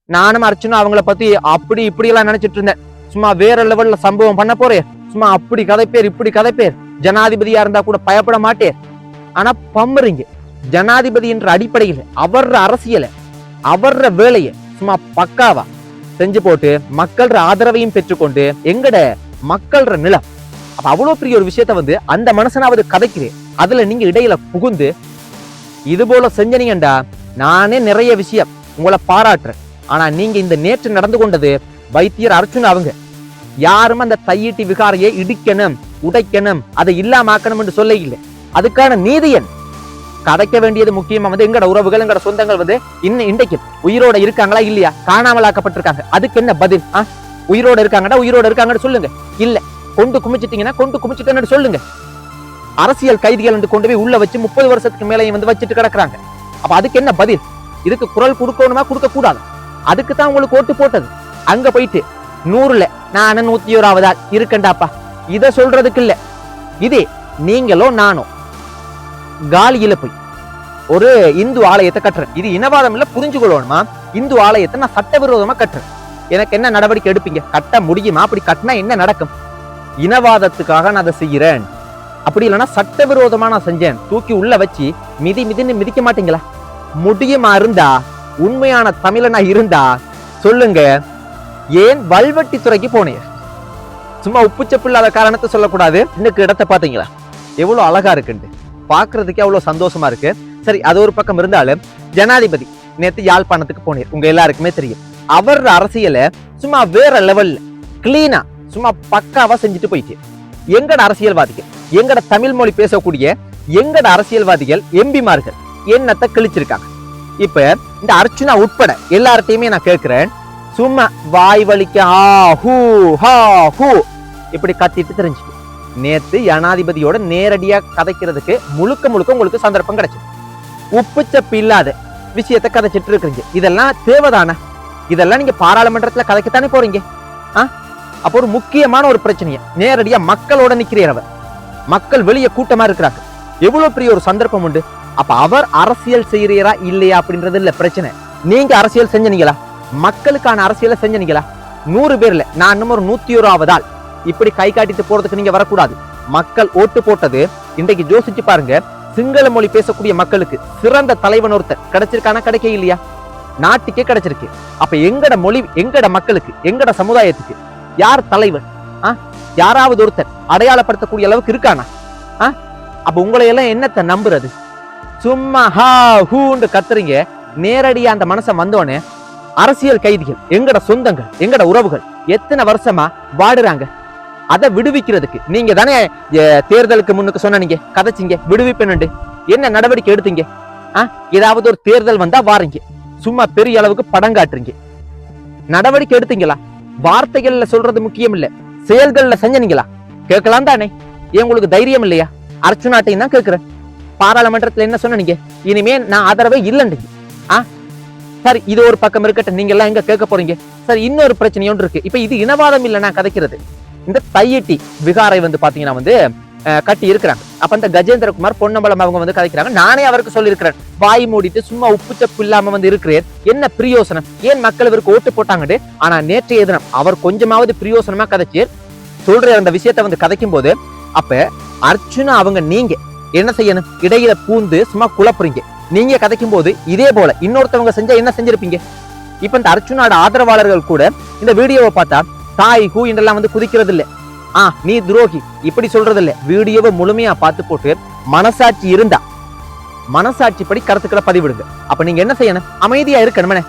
நானும் அர்ச்சனா அவங்கள பத்தி அப்படி இப்படி எல்லாம் நினைச்சிட்டு இருந்தேன். சும்மா வேற லெவல்ல சம்பவம் பண்ண போறேன், சும்மா அப்படி கதை பேர் இப்படி கதை பேர், ஜனாதிபதியா இருந்தா கூட பயப்பட மாட்டேன். ஆனா பம்புறீங்க. ஜனாதிபதி என்ற அடிப்படையில் அவர அரசியலை அவர வேலையை சும்மா பக்காவா செஞ்சு போட்டு மக்கள் ஆதரவையும் பெற்றுக்கொண்டு எங்கட மக்கள் நிலம். அப்ப அவ்வளவு பெரிய ஒரு விஷயத்த வந்து அந்த மனுஷனாவது கதைக்கிறேன், அதுல நீங்க இடையில புகுந்து இது போல செஞ்சனீங்கண்டா நானே நிறைய விஷயம் உங்களை பாராட்டுறேன். ஆனா நீங்க இந்த நேற்று நடந்து கொண்டது வைத்தியர் அர்ச்சுனா அவங்க யாரும் அந்த தையீட்டி விகாரையை இடிக்கணும் உடைக்கணும் அதை இல்லாமக்கணும் என்று சொல்ல இல்லை. அதுக்கான நீதியன் கதைக்க வேண்டியது முக்கியமா வந்து எங்கட உறவுகள் எங்கட சொந்தங்கள் வந்து இன்றைக்கு உயிரோட இருக்காங்களா இல்லையா, காணாமலாக்கப்பட்டிருக்காங்க. அதுக்கு என்ன பதில்? உயிரோட இருக்காங்கடா உயிரோட இருக்காங்கன்னு சொல்லுங்க. இல்ல கொண்டு குமிச்சிட்டீங்கன்னா கொண்டு குமிச்சிட்டேன்னு சொல்லுங்க. அரசியல் கைதிகள் வந்து கொண்டு போய் உள்ள வச்சு 30 வருஷத்துக்கு மேலேயும் வந்து வச்சுட்டு கிடக்குறாங்க. அப்ப அதுக்கு என்ன பதில்? இதுக்கு குரல் கொடுக்கணுமா கொடுக்க கூடாது? அதுக்கு தான் உங்களுக்கு ஓட்டு போட்டது. அங்க போயிட்டு 100ல நான் 101ஆவதா இருக்கண்டாப்பா இத சொல்றதுக்கு இல்ல. இதே நீங்களோ நானோ காலியில போய் ஒரு இந்து ஆலயத்தை கட்டுறேன், இது இனவாதம் இல்ல புரிஞ்சுக்கொள்ளணுமா? இந்து ஆலயத்தை நான் சட்டவிரோதமா கட்டுறேன், எனக்கு என்ன நடவடிக்கை எடுப்பீங்க? கட்ட முடியுமா? அப்படி கட்டினா என்ன நடக்கும்? இனவாதத்துக்காக நான் அதை செய்யறேன், அப்படி இல்லைன்னா சட்டவிரோதமா நான் செஞ்சேன், தூக்கி உள்ள வச்சு மிதின்னு மிதிக்க மாட்டீங்களா? முடியுமா? இருந்தா உண்மையான தமிழனா இருந்தா சொல்லுங்க. ஏன் வல்வெட்டி துறைக்கு போனீங்க? சும்மா உப்புச்சப்பு இல்லாத காரணத்தை சொல்லக்கூடாது. இன்னைக்கு இடத்தை பாத்தீங்களா எவ்வளவு அழகா இருக்குன்னு, பாக்குறதுக்கே அவ்வளவு சந்தோஷமா இருக்கு. சரி, அது ஒரு பக்கம் இருந்தாலும் ஜனாதிபதி நேத்து யாழ்ப்பாணத்துக்கு போனீர், உங்க எல்லாருக்குமே தெரியும். அவர் அரசியலை சும்மா வேற லெவல்ல கிளீனா சும்மா பக்காவா செஞ்சுட்டு போயிட்டு எங்கட அரசியல்வாதிகள் எங்கட தமிழ் மொழி பேசக்கூடிய எங்கட அரசியல்வாதிகள் எம்பிமார்கள் என்னத்தை கிழிச்சிருக்காங்க. இப்ப இந்த அர்ச்சுனா உட்பட எல்லார்ட்டையுமே நான் கேட்கிறேன், சும்மா வாய் வலிக்க இப்படி கத்திட்டு தெரிஞ்சுக்க. நேத்து ஜனாதிபதியோட நேரடியா கதைக்கிறதுக்கு முழுக்க உங்களுக்கு சந்தர்ப்பம் கிடைச்சது. உப்புச்சப்பு இல்லாத விஷயத்த கதைச்சிட்டு இருக்கிறீங்க. இதெல்லாம் தேவைதானே? இதெல்லாம் நீங்க பாராளுமன்றத்துல கதைக்கத்தானே போறீங்க. அப்போ ஒரு முக்கியமான ஒரு பிரச்சனைய நேரடியா மக்களோட நிக்கிறவர், மக்கள் வெளியே கூட்டமா இருக்கிறாங்க, எவ்வளவு பெரிய ஒரு சந்தர்ப்பம் உண்டு. அப்ப அவர் அரசியல் செய்யறா இல்லையா அப்படின்றது இல்ல பிரச்சனை. நீங்க அரசியல் செஞ்சனீங்களா? மக்களுக்கான அரசியலை செஞ்சனீங்களா? 100 பேர்ல நான் இன்னும் ஒரு 101ஆவதால் இப்படி கை காட்டிட்டு போறதுக்கு நீங்க வரக்கூடாது. மக்கள் ஓட்டு போட்டது இன்றைக்கு யோசிச்சு பாருங்க. சிங்கள மொழி பேசக்கூடிய மக்களுக்கு சிறந்த தலைவன் ஒருத்தர் கிடைச்சிருக்கானா? கிடைக்க இல்லையா? நாட்டுக்கே கிடைச்சிருக்கு. அப்ப எங்கட மொழி எங்கட மக்களுக்கு எங்கட சமுதாயத்துக்கு யார் தலைவன்? யாராவது ஒருத்தர் அடையாளப்படுத்தக்கூடிய அளவுக்கு இருக்கானா? அப்ப உங்களை எல்லாம் என்னத்தை நம்புறது? சும்மா ஹூன்னு கத்துறீங்க. நேரடியா அந்த மனசை வந்தோடனே அரசியல் கைதிகள் எங்கட சொந்தங்கள் எங்கட உறவுகள் எத்தனை வருஷமா வாடுறாங்க. அதை விடுவிக்கிறதுக்கு நீங்க தானே தேர்தலுக்கு முன்னுக்கு சொன்னீங்க, கதைச்சிங்க, விடுவிப்பேன்னு. என்ன நடவடிக்கை எடுத்தீங்க? ஏதாவது ஒரு தேர்தல் வந்தா வாரீங்க, சும்மா பெரிய அளவுக்கு படம் காட்டுறீங்க. நடவடிக்கை எடுத்தீங்களா? வார்த்தைகள்ல சொல்றது முக்கியம் இல்ல, செயல்கள்ல செஞ்சனீங்களா? கேட்கலாம் தானே? ஏன் உங்களுக்கு தைரியம் இல்லையா? அர்ச்சுனாட்டையும் தான் கேட்கிறேன். பாராளுமன்றத்துல என்ன சொன்னீங்க? இனிமே நான் ஆதரவே இல்லைன்றீங்க. சரி, இது ஒரு பக்கம் இருக்கட்டும், நீங்க எல்லாம் எங்க கேட்க போறீங்க? சரி, இன்னொரு பிரச்சனை ஒன்று இருக்கு. இப்ப இது இனவாதம் இல்ல நான் கதைக்கிறது. இந்த தையட்டி விகாரை வந்து பாத்தீங்கன்னா வந்து கட்டி இருக்கிறாங்க. அப்ப இந்த கஜேந்திரகுமார் பொன்னம்பலம் அவங்க வந்து கதைக்கிறாங்க. நானே அவருக்கு சொல்லியிருக்கிறேன், வாய் மூடிட்டு சும்மா உப்புச்சப்பு இல்லாம வந்து இருக்கிறேன், என்ன பிரயோசனம்? ஏன் மக்கள் இவருக்கு ஓட்டு போட்டாங்கன்னு. ஆனா நேற்றைய தினம் அவர் கொஞ்சமாவது பிரயோசனமா கதைச்சு சொல்ற அந்த விஷயத்த வந்து கதைக்கும் போது, அப்ப அர்ச்சுனா அவங்க நீங்க என்ன செய்யணும்? இடையில பூந்து சும்மா குழப்புறீங்க. நீங்க கதைக்கும் போது இதே போல இன்னொருத்தவங்க செஞ்சா என்ன செஞ்சிருப்பீங்க? இப்ப இந்த அர்ச்சுனாட ஆதரவாளர்கள் கூட இந்த வீடியோவை பார்த்தா தாய் ஹூ என்றெல்லாம் வந்து குதிக்கிறது இல்ல, நீ துரோகி இப்படி சொல்றது இல்ல. வீடியோவை முழுமையா பார்த்து போட்டு மனசாட்சி இருந்தா மனசாட்சிப்படி கருத்துக்களை பதிவிடுங்க. அப்ப நீங்க என்ன செய்யணும்? அமைதியா இருக்கணுமே.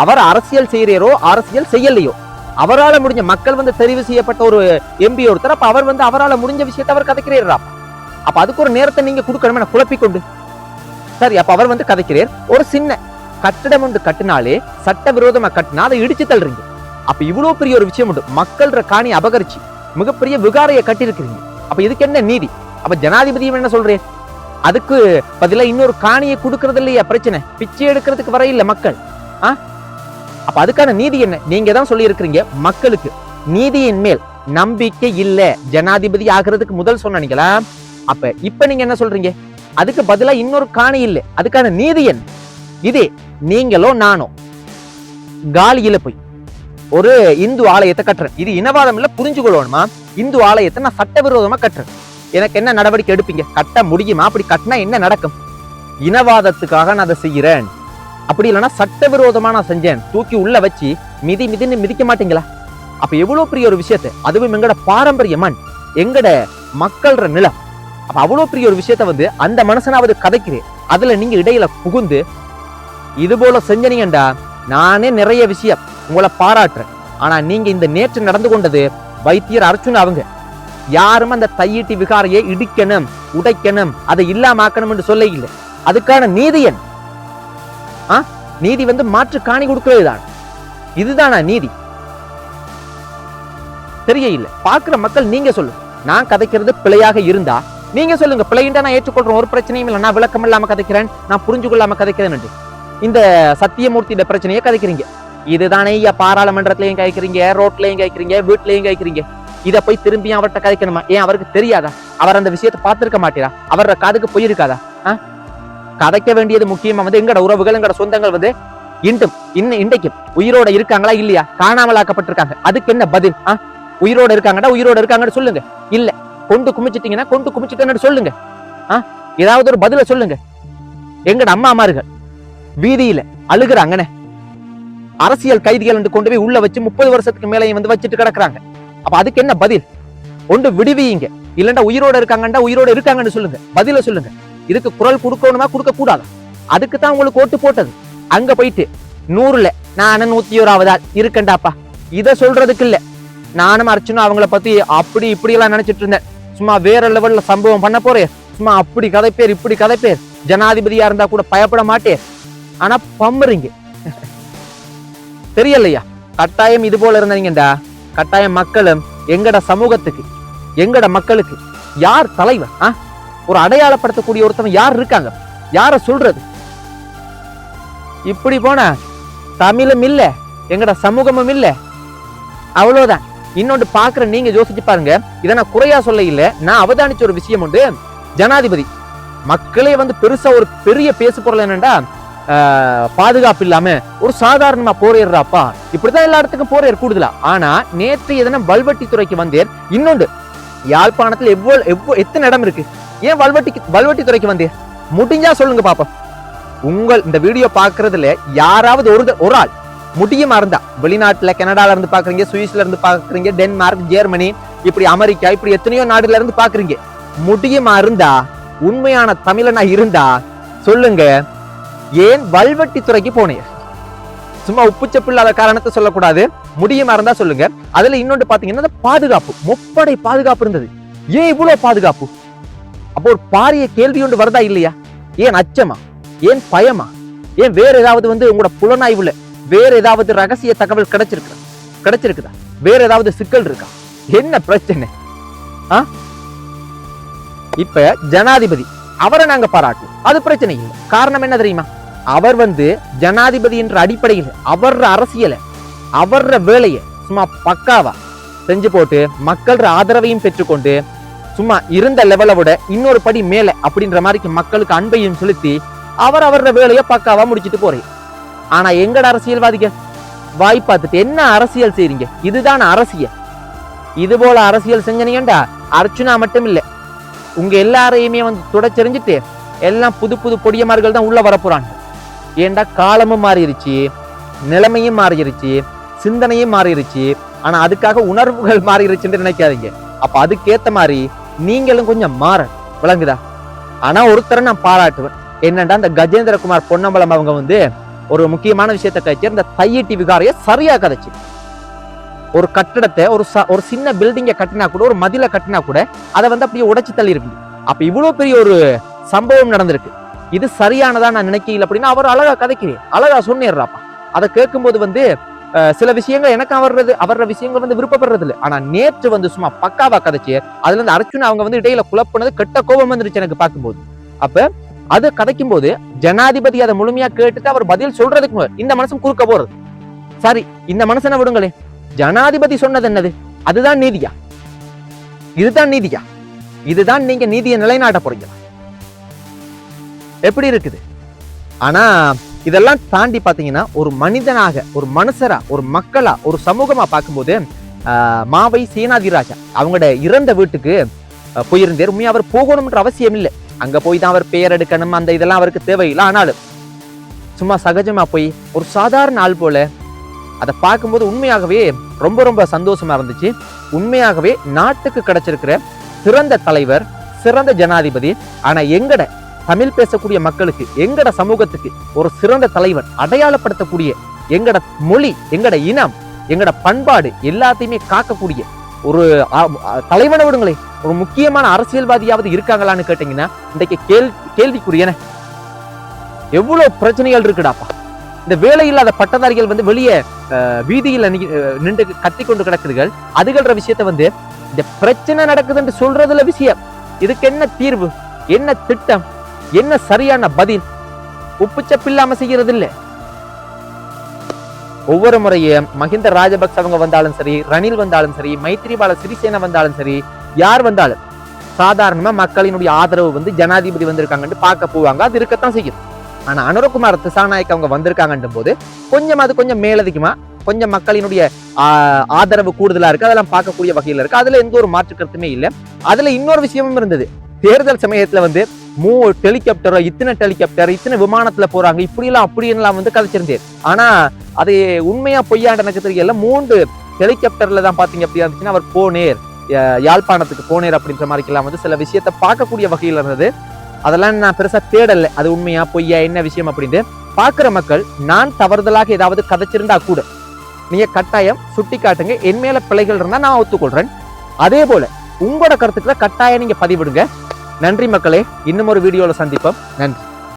அவர் அரசியல் செய்யறோ அரசியல் செய்யலையோ, அவரால் முடிஞ்ச மக்கள் வந்து தெரிவு செய்யப்பட்ட ஒரு எம்பி ஒருத்தர், அப்ப அவர் வந்து அவரால் முடிஞ்ச விஷயத்தை அவர் கதைக்கிறா. அப்ப அதுக்கு ஒரு நேரத்தை நீங்க கொடுக்கணுமே குழப்பிக்கொண்டு. சரி, அப்ப அவர் வந்து கதைக்கிறார், ஒரு சின்ன கட்டிடம் ஒன்று கட்டினாலே சட்டவிரோதமா கட்டினா அதை இடிச்சு தள்ளுறீங்க. அப்ப இவ்வளவு பெரிய ஒரு விஷயம் உண்டு, மக்கள் காணி அபகரிச்சு மிகப்பெரிய விகாரையை கட்டி இருக்கிறீங்க. அப்ப இதுக்கு என்ன நீதி? அப்ப ஜனாதிபதியும் என்ன சொல்றேன்? அதுக்கு பதிலா இன்னொரு காணியை கொடுக்கறது இல்லையா பிரச்சனை? பிச்சை எடுக்கிறதுக்கு வர இல்ல மக்கள். அப்ப அதுக்கான நீதி என்ன? நீங்க தான் சொல்லி இருக்கிறீங்க மக்களுக்கு நீதியின் மேல் நம்பிக்கை இல்ல, ஜனாதிபதி ஆகிறதுக்கு முதல் சொன்னீங்களா? அப்ப இப்ப நீங்க என்ன சொல்றீங்க? அதுக்கு பதிலா இன்னொரு காணி இல்லை, அதுக்கான நீதி என்ன? இதே நீங்களோ நானோ காலியில போய் ஒரு இந்து ஆலயத்தை கட்டுறேன், இது இனவாதம் இல்ல, புரிஞ்சுக்கொள்ளணுமா? இந்து ஆலயத்தை நான் சட்டவிரோதமா கட்டுறேன், எனக்கு என்ன நடவடிக்கை எடுப்பீங்க? கட்ட முடியுமா? அப்படி கட்டினா என்ன நடக்கும்? இனவாதத்துக்காக நான் அதை செய்யறேன், அப்படி இல்லைன்னா சட்டவிரோதமா நான் செஞ்சேன், தூக்கி உள்ள வச்சு மிதின்னு மிதிக்க மாட்டீங்களா? அப்ப எவ்வளவு பெரிய ஒரு விஷயத்தை, அதுவும் எங்கட பாரம்பரிய மண், எங்கட மக்கள்ற நிலம், அப்ப அவ்வளவு பெரிய ஒரு விஷயத்த வந்து அந்த மனுஷனாவது கதைக்கிறேன், அதுல நீங்க இடையில புகுந்து இது போல செஞ்சனீங்கண்டா நானே நிறைய விஷயம் உங்களை பாராட்டுறேன். ஆனா நீங்க இந்த நேற்று நடந்து கொண்டது வைத்தியர் அர்ச்சுனா அவங்க யாரும் அந்த தையீட்டி விகாரையை இடிக்கணும், உடைக்கணும், அதை இல்லாமக்கணும் என்று சொல்ல இல்லை. அதுக்கான நீதியன் நீதி வந்து மாற்று காணி கொடுக்கிறதுதான், இதுதானா நீதி? தெரிய இல்லை. பாக்குற மக்கள் நீங்க சொல்லுங்க, நான் கதைக்கிறது பிழையாக இருந்தா நீங்க சொல்லுங்க, பிழைண்டா நான் ஏற்றுக்கொள்றேன், ஒரு பிரச்சனையும் இல்லை, நான் விளக்கம் இல்லாம கதைக்கிறேன், நான் புரிஞ்சு கொள்ளாம கதைக்கிறேன். இந்த சத்தியமூர்த்தியோட பிரச்சனையை கதைக்கிறீங்க, இதுதானே பாராளுமன்றத்திலையும் கதைக்கிறீங்க, ரோட்லயும் கதைக்கிறீங்க, வீட்லயும் கதைக்கிறீங்க, இதை போய் திரும்பியும் அவர்கிட்ட கதைக்கணுமா? ஏன் அவருக்கு தெரியாதா? அவர் அந்த விஷயத்தை பார்த்திருக்க மாட்டீரா? அவரோட காதுக்கு போயிருக்காதா? கதைக்க வேண்டியது முக்கியமா வந்து எங்கட உறவுகள், எங்கட சொந்தங்கள் வந்து இன்றைக்கும் உயிரோட இருக்காங்களா இல்லையா, காணாமலாக்கப்பட்டிருக்காங்க, அதுக்கு என்ன பதில்? உயிரோட இருக்காங்கடா, உயிரோட இருக்காங்கன்னு சொல்லுங்க, இல்ல கொண்டு குமிச்சிட்டீங்கன்னா கொண்டு குமிச்சிட்டேன்னு சொல்லுங்க, ஏதாவது ஒரு பதில சொல்லுங்க. எங்கட அம்மாமார்கள் வீதியில அழுகுறாங்கன்னு, அரசியல் கைதிகள் என்று கொண்டு போய் உள்ள வச்சு 30 வருஷத்துக்கு மேலே வந்து வச்சுட்டு கிடக்குறாங்க. அப்ப அதுக்கு என்ன பதில்? ஒன்று விடுவீங்க, இல்லண்டா உயிரோட இருக்காங்கண்டா உயிரோட இருக்காங்கன்னு சொல்லுங்க, பதில சொல்லுங்க. இதுக்கு குரல் கொடுக்கணுமா கொடுக்க கூடாது? அதுக்கு தான் உங்களுக்கு ஓட்டு போட்டது. அங்க போயிட்டு 100ல நான் 101 இருக்கண்டாப்பா, இத சொல்றதுக்கு இல்ல. நானும் அர்ச்சனும் அவங்கள பத்தி அப்படி இப்படி எல்லாம் நினைச்சிட்டு இருந்தேன், சும்மா வேற லெவல்ல சம்பவம் பண்ண போறேன், சும்மா அப்படி கதை பேர் இப்படி கதை பேர், ஜனாதிபதியா இருந்தா கூட பயப்பட மாட்டேன், ஆனா பம்புறீங்க. தெரியலையா? கட்டாயம் இது போல இருந்தீங்கடா, கட்டாயம் மக்களும் எங்கட சமூகத்துக்கு, எங்கட மக்களுக்கு யார் தலைவர், ஒரு அடையாளப்படுத்தக்கூடிய ஒருத்தவங்க யார் இருக்காங்க? யார சொல்றது? இப்படி போன தமிழும் இல்ல, எங்கட சமூகமும் இல்ல, அவ்வளவுதான். இன்னொன்று பாக்குற நீங்க யோசிச்சு பாருங்க, இதை நான் குறையா சொல்ல இல்ல, நான் அவதானிச்ச ஒரு விஷயம் உண்டு. ஜனாதிபதி மக்களே வந்து பெருசா ஒரு பெரிய பேசு பொருள் என்னண்டா, பாதுகாப்பு இல்லாம ஒரு சாதாரணமா போரேறாப்பா, இப்படிதான் எல்லா இடத்துக்கும் போரேர் கூடுதலா. ஆனா நேற்று எதனா வல்வெட்டி துறைக்கு வந்தேன். இன்னொன்று, யாழ்ப்பாணத்துல எத்தனை இடம் இருக்கு, ஏன் வல்வெட்டி துறைக்கு வந்தேன்? முடிஞ்சா சொல்லுங்க பாப்பா. உங்கள் இந்த வீடியோ பாக்குறதுல யாராவது ஒரு ஆள் முடியுமா இருந்தா, வெளிநாட்டுல கனடால இருந்து பாக்குறீங்க, சுவிஸ்ல இருந்து பாக்குறீங்க, டென்மார்க், ஜெர்மனி, இப்படி அமெரிக்கா, இப்படி எத்தனையோ நாடுல இருந்து பாக்குறீங்க, முடியுமா இருந்தா, உண்மையான தமிழனா இருந்தா சொல்லுங்க, ஏன் வல்வெட்டி துறைக்கு போனீங்க? சும்மா உப்புச்சப்பில்லாத காரணத்தை சொல்லக்கூடாது, முடியுமா இருந்தா சொல்லுங்க. அதுல இன்னொன்று பாத்தீங்கன்னா பாதுகாப்பு, முப்படை பாதுகாப்பு இருந்தது, ஏன் இவ்வளவு பாதுகாப்பு? அப்போ ஒரு பாரிய கேள்வி ஒன்று வருதா இல்லையா? ஏன் அச்சமா, ஏன் பயமா, ஏன் வேற ஏதாவது வந்து உங்களோட புலனாய்வுல வேற ஏதாவது ரகசிய தகவல் கிடைச்சிருக்குதா? வேற ஏதாவது சிக்கல் இருக்கா? என்ன பிரச்சனை? இப்ப ஜனாதிபதி அவரை நாங்க பாராட்டுவோம், அது பிரச்சனை இல்லை. காரணம் என்ன தெரியுமா? அவர் வந்து ஜனாதிபதி என்ற அடிப்படையில் அவர அரசியலை, அவர வேலையை சும்மா பக்காவா செஞ்சு போட்டு மக்கள் ஆதரவையும் பெற்றுக்கொண்டு சும்மா இருந்த லெவலை விட இன்னொரு படி மேல அப்படின்ற மாதிரி மக்களுக்கு அன்பையும் செலுத்தி அவர வேலையை பக்காவா முடிச்சுட்டு போறேன். ஆனா எங்கட அரசியல்வாதிகள் வாய் பார்த்துட்டு என்ன அரசியல் செய்றீங்க? இதுதான் அரசியல். இது போல அரசியல் செஞ்சனீங்கண்டா அர்ச்சுனா மட்டும் இல்ல, உங்க எல்லாரையுமே வந்து துடைச்செறிஞ்சிட்டு எல்லாம் புது புது பொடியமார்கள் தான் உள்ள வரப்போறாங்க. ஏண்டா காலமும் மாறிடுச்சு, நிலைமையும் மாறிடுச்சு, சிந்தனையும் மாறிடுச்சு. ஆனா அதுக்காக உணர்வுகள் மாறிடுச்சுன்னு நினைக்காதீங்க. அப்ப அதுக்கேத்த மாதிரி நீங்களும் கொஞ்சம் மாற விளங்குதா? ஆனா ஒருத்தரை நான் பாராட்டுவேன், என்னண்டா இந்த கஜேந்திரகுமார் பொன்னம்பலம் அவங்க வந்து ஒரு முக்கியமான விஷயத்தை கழிச்சு இந்த தையீட்டி விகாரைய சரியா கதைச்சு. ஒரு கட்டடத்தை ஒரு சின்ன பில்டிங்கை கட்டினா கூட, ஒரு மதில கட்டினா கூட அதை வந்து அப்படியே உடைச்சு தள்ளி இருப்பீங்க. அப்ப இவ்வளவு பெரிய ஒரு சம்பவம் நடந்திருக்கு, இது சரியானதா நான் நினைக்கல அப்படின்னா அவர் அழகா கதைக்கிறேன், அழகா சொன்னிடுறாப்பா. அதை கேட்கும்போது வந்து சில விஷயங்கள் எனக்கு அவர விஷயங்கள் வந்து விருப்பப்படுறது இல்லை. ஆனா நேற்று வந்து சும்மா பக்காவா கதைச்சு அதுல இருந்து அர்ச்சுனா அவங்க வந்து இடையில குழப்பினது கெட்ட கோபம் வந்துருச்சு எனக்கு பார்க்கும்போது. அப்ப அது கதைக்கும் போது ஜனாதிபதி அதை முழுமையா கேட்டுட்டு அவர் பதில் சொல்றதுக்கு இந்த மனுஷன் குறுக்க போறது. சரி, இந்த மனுஷனை விடுங்களே, ஜனாதிபதி சொன்னது என்னது? அதுதான் நீதியா? இதுதான் நீதியா? இதுதான் நீங்க நீதியை நிலைநாட்ட போறீங்க? எப்படி இருக்குது? ஆனா இதெல்லாம் தாண்டி பாத்தீங்கன்னா ஒரு மனிதனாக, ஒரு மனுஷரா, ஒரு மக்களா, ஒரு சமூகமா பார்க்கும்போது மாவை சேனாதிராஜா அவங்களோட இறந்த வீட்டுக்கு போயிருந்தார். உண்மையா அவர் போகணும்ன்ற அவசியம் இல்லை, அங்க போய் தான் அவர் பெயர் எடுக்கணும், அந்த இதெல்லாம் அவருக்கு தேவையில்லை. ஆனாலும் சும்மா சகஜமா போய் ஒரு சாதாரண ஆள் போல அதை பார்க்கும்போது உண்மையாகவே ரொம்ப ரொம்ப சந்தோஷமா இருந்துச்சு. உண்மையாகவே நாட்டுக்கு கிடைச்சிருக்கிற சிறந்த தலைவர், சிறந்த ஜனாதிபதி. ஆனா எங்கட தமிழ் பேசக்கூடிய மக்களுக்கு, எங்கட சமூகத்துக்கு ஒரு சிறந்த தலைவன், அடையாளப்படுத்தக்கூடிய எங்கட மொழி, எங்கட இனம், எங்கட பண்பாடு எல்லாத்தையுமே காக்கக்கூடிய ஒரு தலைவனை விடுங்களே, ஒரு முக்கியமான அரசியல்வாதியாவது இருக்காங்களான்னு கேட்டீங்கன்னா இன்றைக்கு கேள்விக்குரியன. எவ்வளவு பிரச்சனைகள் இருக்குடாப்பா. இந்த வேலை இல்லாத பட்டதாரிகள் வந்து வெளியே வீதியில் நின்று கத்தி கொண்டு கிடக்குதுகள். அதுகள்ற விஷயத்த இந்த பிரச்சனை நடக்குதுன்னு சொல்றதுல விஷயம். இதுக்கு என்ன தீர்வு, என்ன திட்டம், என்ன சரியான பதில்? உப்புச்சப்பு இல்லாம செய்யறது இல்ல. ஒவ்வொரு முறையும் மஹிந்த ராஜபக்ச அவங்க வந்தாலும் சரி, ரணில் வந்தாலும் சரி, மைத்ரிபால சிறிசேனா வந்தாலும் சரி, யார் வந்தாலும் சாதாரணமா மக்களினுடைய ஆதரவு ஜனாதிபதி வந்திருக்காங்கன்னு பார்க்க போவாங்க. அது இருக்கத்தான் செய்யும். ஆனா அனுரகுமார் திசாநாயக் அவங்க வந்திருக்காங்கன்றும் போது கொஞ்சம் மேலதிகமா கொஞ்சம் மக்களினுடைய ஆதரவு கூடுதலா இருக்கு. அதெல்லாம் பார்க்கக்கூடிய வகையில இருக்கு. அதுல எந்த ஒரு மாற்று கருத்துமே இல்லை. அதுல இன்னொரு விஷயமும் இருந்தது. தேர்தல் சமயத்துல ஹெலிகாப்டரோ, இத்தனை ஹெலிகாப்டர், இத்தனை விமானத்துல போறாங்க, இப்படி எல்லாம் அப்படி எல்லாம் கதைச்சிருந்தேன். ஆனா அது உண்மையா பொய்யாண்ட எனக்கு தெரியல. 3 ஹெலிகாப்டர்ல தான் பாத்தீங்க அப்படி இருந்துச்சுன்னா அவர் போனேர், யாழ்ப்பாணத்துக்கு போனேர் அப்படின்ற மாதிரி எல்லாம் சில விஷயத்த பார்க்கக்கூடிய வகையில இருந்தது. அதெல்லாம் நான் பெருசா தேடல, அது உண்மையா பொய்யா என்ன விஷயம் அப்படின்னு. பாக்குற மக்கள் நான் தவறுதலாக ஏதாவது கதைச்சிருந்தா கூட நீங்க கட்டாயம் சுட்டி காட்டுங்க. என் மேல பிழைகள் இருந்தா நான் ஒத்துக்கொள்றேன். அதே போல உங்களோட கருத்துக்களை கட்டாயம் நீங்க பதிவிடுங்க. நன்றி மக்களே, இன்னும் ஒரு வீடியோல சந்திப்போம். நன்றி.